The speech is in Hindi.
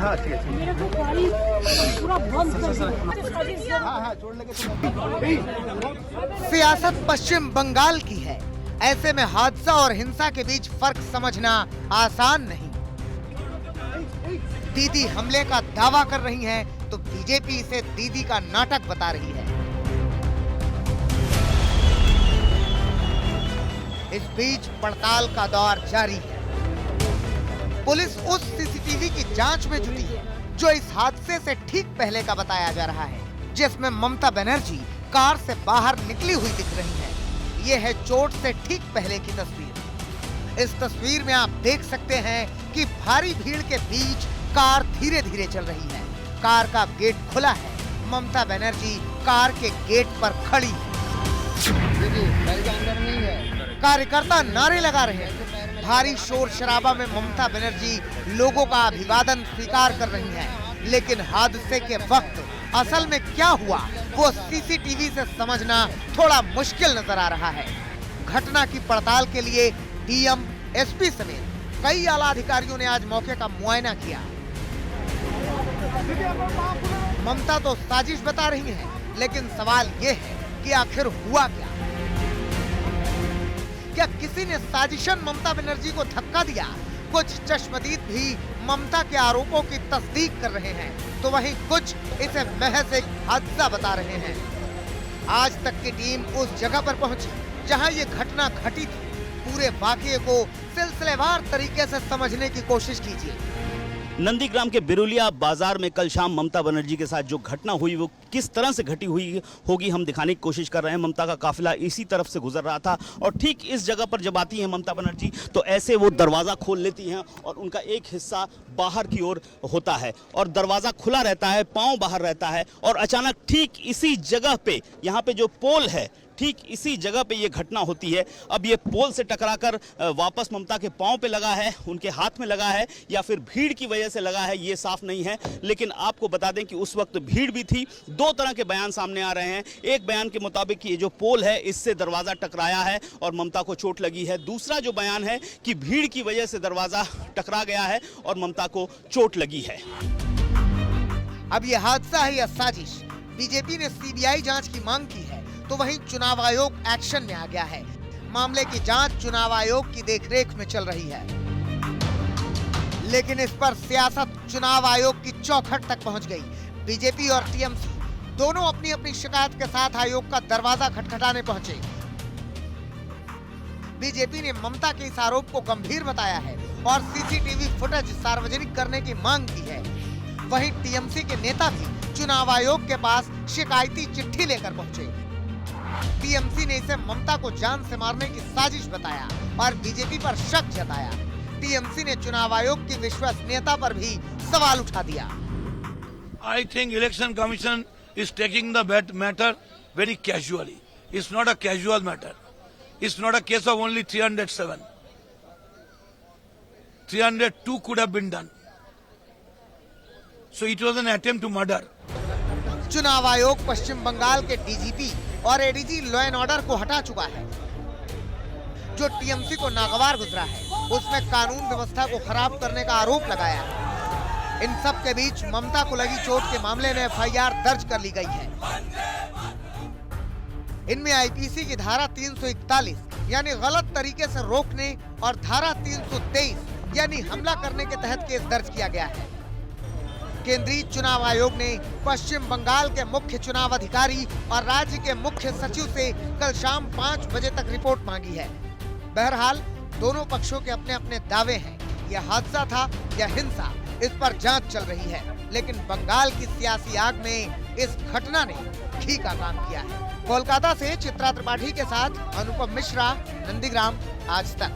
हाँ ठीक है। मेरे को गाड़ी पूरा बंद कर दिया। हाँ जोड़ लेंगे। सियासत पश्चिम बंगाल की है, ऐसे में हादसा और हिंसा के बीच फर्क समझना आसान नहीं। दीदी हमले का दावा कर रही हैं, तो बीजेपी इसे दीदी का नाटक बता रही है। इस बीच पड़ताल का दौर जारी है। पुलिस उस सीसीटीवी की जांच में जुटी है जो इस हादसे से ठीक पहले का बताया जा रहा है, जिसमें ममता बनर्जी कार से बाहर निकली हुई दिख रही है। ये है चोट से ठीक पहले की तस्वीर। इस तस्वीर में आप देख सकते हैं कि भारी भीड़ के बीच कार धीरे धीरे चल रही है। कार का गेट खुला है। ममता बनर्जी कार के गेट पर खड़ी है। कार्यकर्ता नारे लगा रहे हैं। भारी शोर शराबा में ममता बनर्जी लोगों का अभिवादन स्वीकार कर रही हैं। लेकिन हादसे के वक्त असल में क्या हुआ वो सीसीटीवी से समझना थोड़ा मुश्किल नजर आ रहा है। घटना की पड़ताल के लिए डीएम, एसपी समेत कई आला अधिकारियों ने आज मौके का मुआयना किया। ममता तो साजिश बता रही हैं, लेकिन सवाल ये है कि आखिर हुआ क्या? क्या किसी ने साजिशन ममता बनर्जी को धक्का दिया? कुछ चश्मदीद भी ममता के आरोपों की तस्दीक कर रहे हैं, तो वहीं कुछ इसे महज एक हादसा बता रहे हैं। आज तक की टीम उस जगह पर पहुंची जहां ये घटना घटी थी। पूरे वाकये को सिलसिलेवार तरीके से समझने की कोशिश कीजिए। नंदीग्राम के बिरुलिया बाजार में कल शाम ममता बनर्जी के साथ जो घटना हुई वो किस तरह से घटी हुई होगी हम दिखाने की कोशिश कर रहे हैं। ममता का काफिला इसी तरफ से गुजर रहा था और ठीक इस जगह पर जब आती हैं ममता बनर्जी तो ऐसे वो दरवाज़ा खोल लेती हैं और उनका एक हिस्सा बाहर की ओर होता है और दरवाज़ा खुला रहता है, पाँव बाहर रहता है और अचानक ठीक इसी जगह पे, यहाँ पे जो पोल है, ठीक इसी जगह पे ये घटना होती है। अब ये पोल से टकराकर वापस ममता के पांव पे लगा है, उनके हाथ में लगा है या फिर भीड़ की वजह से लगा है, ये साफ नहीं है। लेकिन आपको बता दें कि उस वक्त भीड़ भी थी। दो तरह के बयान सामने आ रहे हैं। एक बयान के मुताबिक ये जो पोल है इससे दरवाज़ा टकराया है और ममता को चोट लगी है। दूसरा जो बयान है कि भीड़ की वजह से दरवाज़ा टकरा गया है और ममता को चोट लगी है। अब ये हादसा है या साजिश? बीजेपी ने सीबीआई जांच की मांग की है, तो वहीं चुनाव आयोग एक्शन में आ गया है। मामले की जांच चुनाव आयोग की देखरेख में चल रही है, लेकिन इस पर सियासत चुनाव आयोग की चौखट तक पहुंच गई। बीजेपी और टीएमसी दोनों अपनी अपनी शिकायत के साथ आयोग का दरवाजा खटखटाने पहुंचे। बीजेपी ने ममता के इस आरोप को गंभीर बताया है और सीसीटीवी फुटेज सार्वजनिक करने की मांग की है। वहीं टीएमसी के नेता भी चुनाव आयोग के पास शिकायती चिट्ठी लेकर पहुंचे। टीएमसी ने इसे ममता को जान से मारने की साजिश बताया और बीजेपी पर शक जताया। टीएमसी ने चुनाव आयोग की विश्वसनीयता पर भी सवाल उठा दिया। I think Election Commission is taking the matter very casually. It's not a casual matter. It's not a case of only 307. 302 could have been done. So it was an attempt to murder. चुनाव आयोग पश्चिम बंगाल के डीजीपी और एडीजी लॉ एंड ऑर्डर को हटा चुका है। जो टीएमसी को नागवार गुजरा है उसमें कानून व्यवस्था को खराब करने का आरोप लगाया है। इन सब के बीच ममता को लगी चोट के मामले में एफआईआर दर्ज कर ली गई है। इनमें आईपीसी की धारा 341 यानी गलत तरीके से रोकने और धारा 323 यानी हमला करने के तहत केस दर्ज किया गया है। केंद्रीय चुनाव आयोग ने पश्चिम बंगाल के मुख्य चुनाव अधिकारी और राज्य के मुख्य सचिव से कल शाम 5 बजे तक रिपोर्ट मांगी है। बहरहाल दोनों पक्षों के अपने अपने दावे हैं। यह हादसा था या हिंसा, इस पर जांच चल रही है। लेकिन बंगाल की सियासी आग में इस घटना ने घी का काम किया है। कोलकाता से चित्रा त्रिपाठी के साथ अनुपम मिश्रा, नंदीग्राम, आज तक।